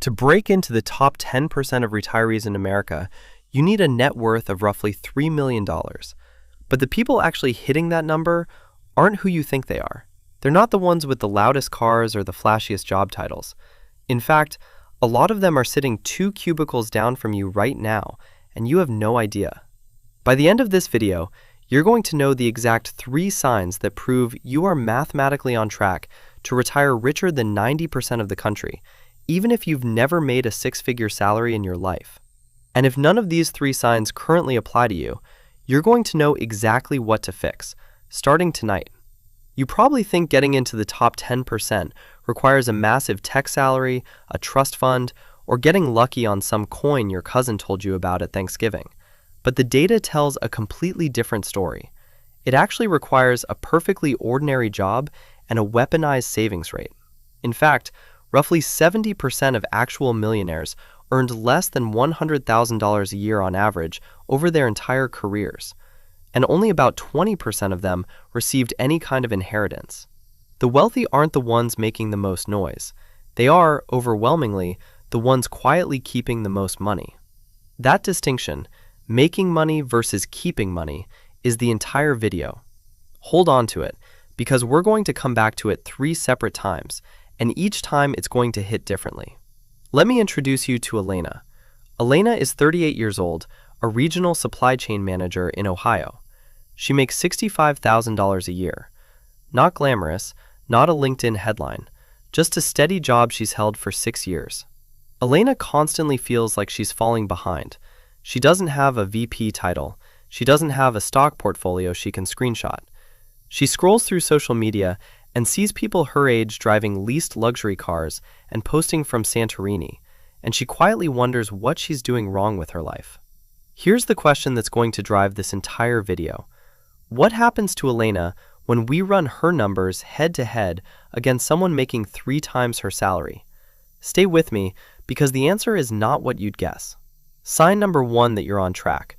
To break into the top 10% of retirees in America, you need a net worth of roughly $3 million. But the people actually hitting that number aren't who you think they are. They're not the ones with the loudest cars or the flashiest job titles. In fact, a lot of them are sitting 2 cubicles down from you right now, and you have no idea. By the end of this video, you're going to know the exact 3 signs that prove you are mathematically on track to retire richer than 90% of the country, even if you've never made a 6-figure salary in your life. And if none of these 3 signs currently apply to you, you're going to know exactly what to fix, starting tonight. You probably think getting into the top 10% requires a massive tech salary, a trust fund, or getting lucky on some coin your cousin told you about at Thanksgiving. But the data tells a completely different story. It actually requires a perfectly ordinary job and a weaponized savings rate. In fact, roughly 70% of actual millionaires earned less than $100,000 a year on average over their entire careers, and only about 20% of them received any kind of inheritance. The wealthy aren't the ones making the most noise. They are, overwhelmingly, the ones quietly keeping the most money. That distinction, making money versus keeping money, is the entire video. Hold on to it, because we're going to come back to it 3 separate times, and each time it's going to hit differently. Let me introduce you to Elena. Elena is 38 years old, a regional supply chain manager in Ohio. She makes $65,000 a year. Not glamorous, not a LinkedIn headline, just a steady job she's held for 6 years. Elena constantly feels like she's falling behind. She doesn't have a VP title. She doesn't have a stock portfolio she can screenshot. She scrolls through social media and sees people her age driving leased luxury cars and posting from Santorini, and she quietly wonders what she's doing wrong with her life. Here's the question that's going to drive this entire video. What happens to Elena when we run her numbers head-to-head against someone making 3 times her salary? Stay with me, because the answer is not what you'd guess. Sign number 1 that you're on track.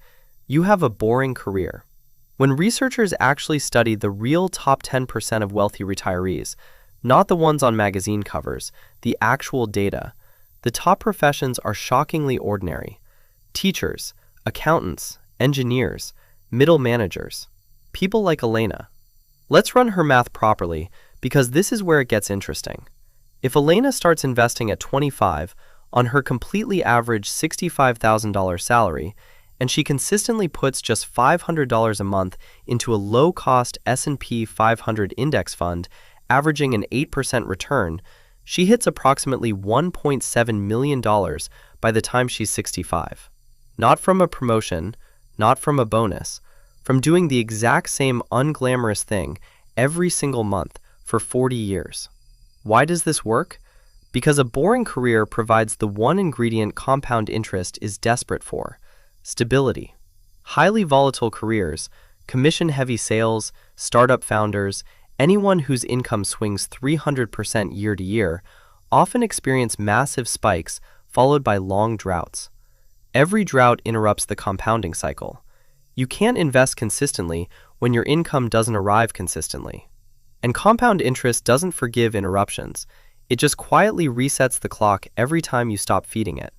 You have a boring career. When researchers actually studied the real top 10% of wealthy retirees, not the ones on magazine covers, the actual data, the top professions are shockingly ordinary. Teachers, accountants, engineers, middle managers, people like Elena. Let's run her math properly, because this is where it gets interesting. If Elena starts investing at 25 on her completely average $65,000 salary, and she consistently puts just $500 a month into a low-cost S&P 500 index fund, averaging an 8% return, she hits approximately $1.7 million by the time she's 65. Not from a promotion, not from a bonus, from doing the exact same unglamorous thing every single month for 40 years. Why does this work? Because a boring career provides the one ingredient compound interest is desperate for: stability. Highly volatile careers, commission-heavy sales, startup founders, anyone whose income swings 300% year to year, often experience massive spikes followed by long droughts. Every drought interrupts the compounding cycle. You can't invest consistently when your income doesn't arrive consistently. And compound interest doesn't forgive interruptions. It just quietly resets the clock every time you stop feeding it.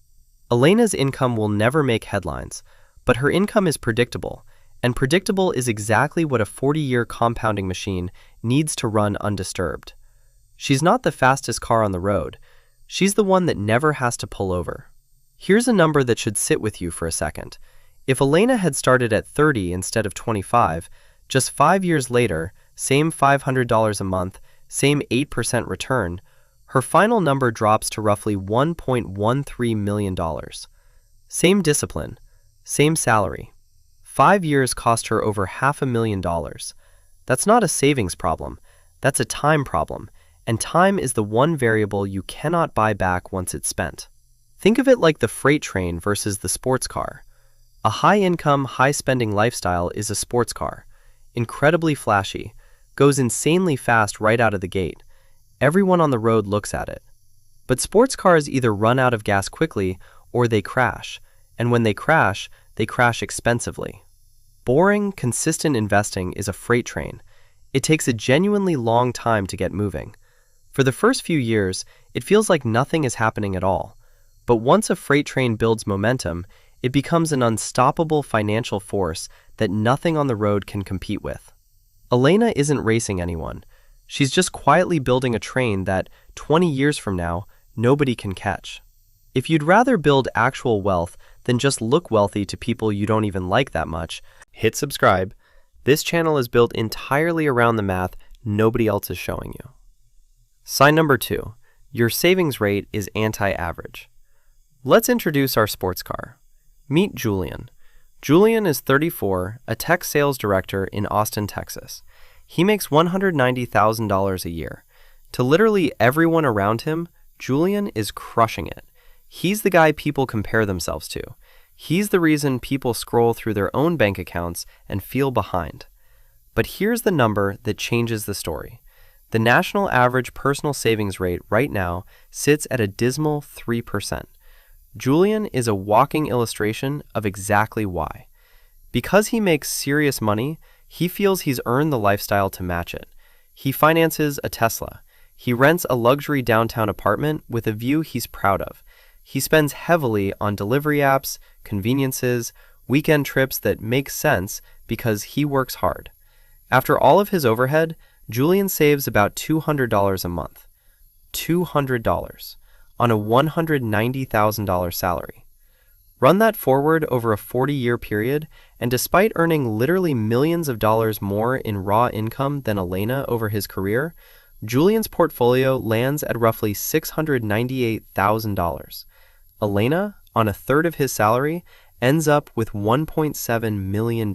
Elena's income will never make headlines, but her income is predictable, and predictable is exactly what a 40-year compounding machine needs to run undisturbed. She's not the fastest car on the road. She's the one that never has to pull over. Here's a number that should sit with you for a second. If Elena had started at 30 instead of 25, just 5 years later, same $500 a month, same 8% return, her final number drops to roughly $1.13 million. Same discipline, same salary. 5 years cost her over $500,000. That's not a savings problem, that's a time problem, and time is the one variable you cannot buy back once it's spent. Think of it like the freight train versus the sports car. A high-income, high-spending lifestyle is a sports car. Incredibly flashy, goes insanely fast right out of the gate. Everyone on the road looks at it. But sports cars either run out of gas quickly or they crash, and when they crash expensively. Boring, consistent investing is a freight train. It takes a genuinely long time to get moving. For the first few years, it feels like nothing is happening at all. But once a freight train builds momentum, it becomes an unstoppable financial force that nothing on the road can compete with. Elena isn't racing anyone. She's just quietly building a train that, 20 years from now, nobody can catch. If you'd rather build actual wealth than just look wealthy to people you don't even like that much, hit subscribe. This channel is built entirely around the math nobody else is showing you. Sign number 2. Your savings rate is anti-average. Let's introduce our sports car. Meet Julian. Julian is 34, a tech sales director in Austin, Texas. He makes $190,000 a year. To literally everyone around him, Julian is crushing it. He's the guy people compare themselves to. He's the reason people scroll through their own bank accounts and feel behind. But here's the number that changes the story. The national average personal savings rate right now sits at a dismal 3%. Julian is a walking illustration of exactly why. Because he makes serious money, he feels he's earned the lifestyle to match it. He finances a Tesla. He rents a luxury downtown apartment with a view he's proud of. He spends heavily on delivery apps, conveniences, weekend trips that make sense because he works hard. After all of his overhead, Julian saves about $200 a month. $200 on a $190,000 salary. Run that forward over a 40-year period, and despite earning literally millions of dollars more in raw income than Elena over his career, Julian's portfolio lands at roughly $698,000. Elena, on a third of his salary, ends up with $1.7 million.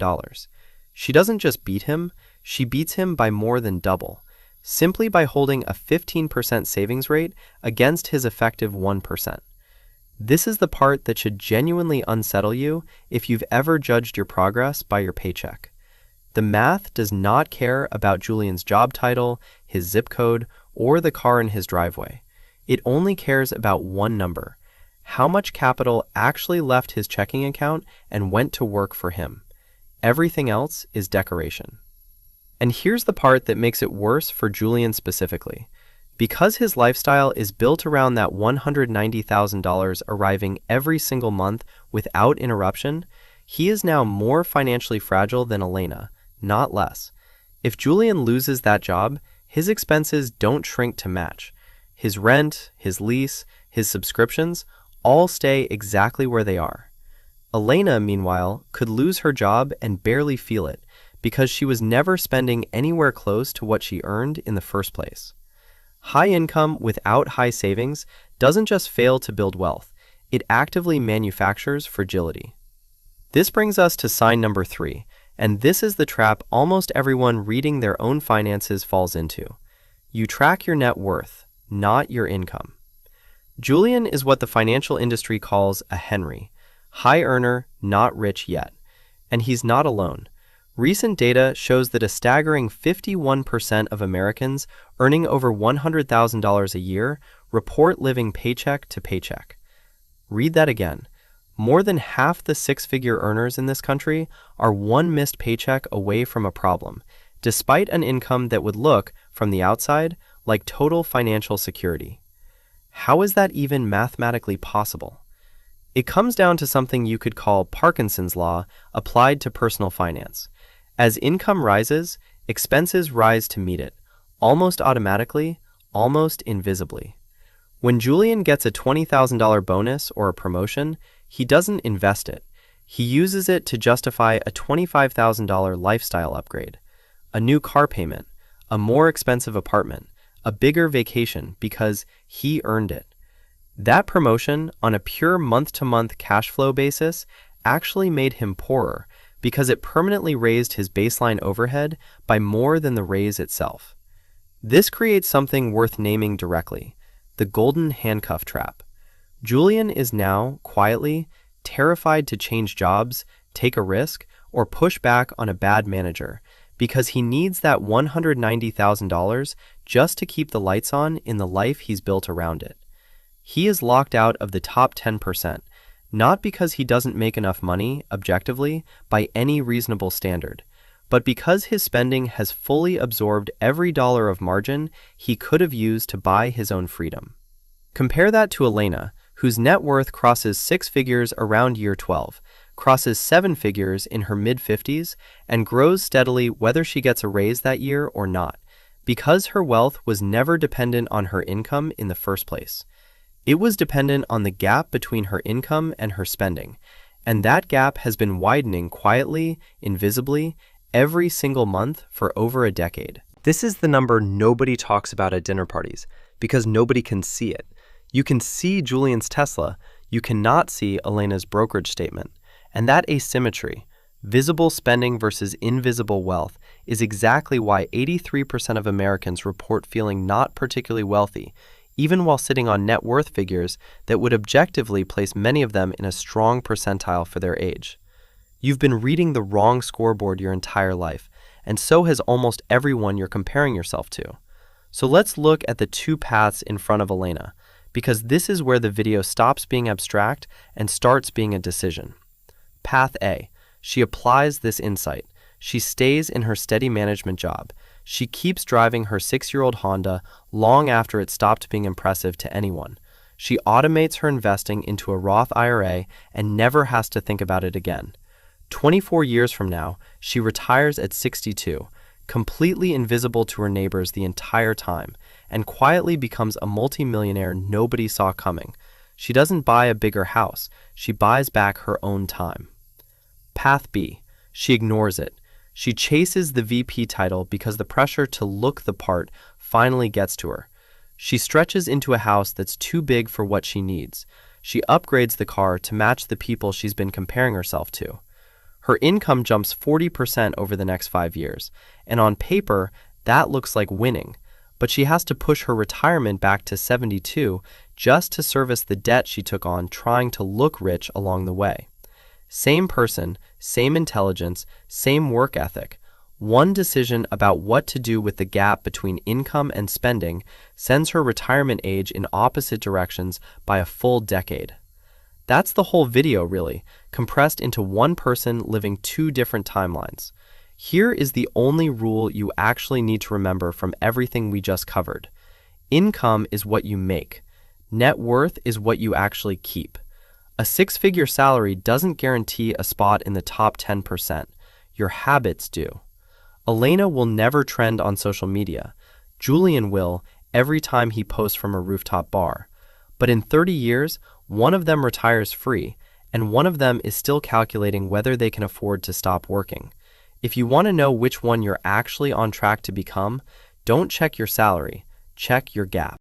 She doesn't just beat him, she beats him by more than double, simply by holding a 15% savings rate against his effective 1%. This is the part that should genuinely unsettle you if you've ever judged your progress by your paycheck. The math does not care about Julian's job title, his zip code, or the car in his driveway. It only cares about one number: how much capital actually left his checking account and went to work for him. Everything else is decoration. And here's the part that makes it worse for Julian specifically. Because his lifestyle is built around that $190,000 arriving every single month without interruption, he is now more financially fragile than Elena, not less. If Julian loses that job, his expenses don't shrink to match. His rent, his lease, his subscriptions all stay exactly where they are. Elena, meanwhile, could lose her job and barely feel it because she was never spending anywhere close to what she earned in the first place. High income without high savings doesn't just fail to build wealth, it actively manufactures fragility. This brings us to sign number 3, and this is the trap almost everyone reading their own finances falls into. You track your net worth, not your income. Julian is what the financial industry calls a Henry, high earner, not rich yet. And he's not alone. Recent data shows that a staggering 51% of Americans earning over $100,000 a year report living paycheck to paycheck. Read that again. More than half the six-figure earners in this country are one missed paycheck away from a problem, despite an income that would look, from the outside, like total financial security. How is that even mathematically possible? It comes down to something you could call Parkinson's law applied to personal finance. As income rises, expenses rise to meet it, almost automatically, almost invisibly. When Julian gets a $20,000 bonus or a promotion, he doesn't invest it. He uses it to justify a $25,000 lifestyle upgrade, a new car payment, a more expensive apartment, a bigger vacation because he earned it. That promotion, on a pure month-to-month cash flow basis, actually made him poorer because it permanently raised his baseline overhead by more than the raise itself. This creates something worth naming directly: the golden handcuff trap. Julian is now, quietly, terrified to change jobs, take a risk, or push back on a bad manager because he needs that $190,000 just to keep the lights on in the life he's built around it. He is locked out of the top 10%, not because he doesn't make enough money, objectively, by any reasonable standard, but because his spending has fully absorbed every dollar of margin he could have used to buy his own freedom. Compare that to Elena, whose net worth crosses six figures around year 12, crosses seven figures in her mid-50s, and grows steadily whether she gets a raise that year or not, because her wealth was never dependent on her income in the first place. It was dependent on the gap between her income and her spending, and that gap has been widening quietly, invisibly, every single month for over a decade. This is the number nobody talks about at dinner parties, because nobody can see it. You can see Julian's Tesla, you cannot see Elena's brokerage statement. And that asymmetry, visible spending versus invisible wealth, is exactly why 83% of Americans report feeling not particularly wealthy, even while sitting on net worth figures that would objectively place many of them in a strong percentile for their age. You've been reading the wrong scoreboard your entire life, and so has almost everyone you're comparing yourself to. So let's look at the two paths in front of Elena, because this is where the video stops being abstract and starts being a decision. Path A. She applies this insight. She stays in her steady management job. She keeps driving her 6-year-old Honda long after it stopped being impressive to anyone. She automates her investing into a Roth IRA and never has to think about it again. 24 years from now, she retires at 62, completely invisible to her neighbors the entire time, and quietly becomes a multimillionaire nobody saw coming. She doesn't buy a bigger house, she buys back her own time. Path B. She ignores it. She chases the VP title because the pressure to look the part finally gets to her. She stretches into a house that's too big for what she needs. She upgrades the car to match the people she's been comparing herself to. Her income jumps 40% over the next 5 years, and on paper, that looks like winning. But she has to push her retirement back to 72 just to service the debt she took on trying to look rich along the way. Same person, same intelligence, same work ethic. One decision about what to do with the gap between income and spending sends her retirement age in opposite directions by a full decade. That's the whole video, really, compressed into one person living two different timelines. Here is the only rule you actually need to remember from everything we just covered. Income is what you make. Net worth is what you actually keep. A 6-figure salary doesn't guarantee a spot in the top 10%. Your habits do. Elena will never trend on social media. Julian will every time he posts from a rooftop bar. But in 30 years, one of them retires free, and one of them is still calculating whether they can afford to stop working. If you want to know which one you're actually on track to become, don't check your salary, check your gap.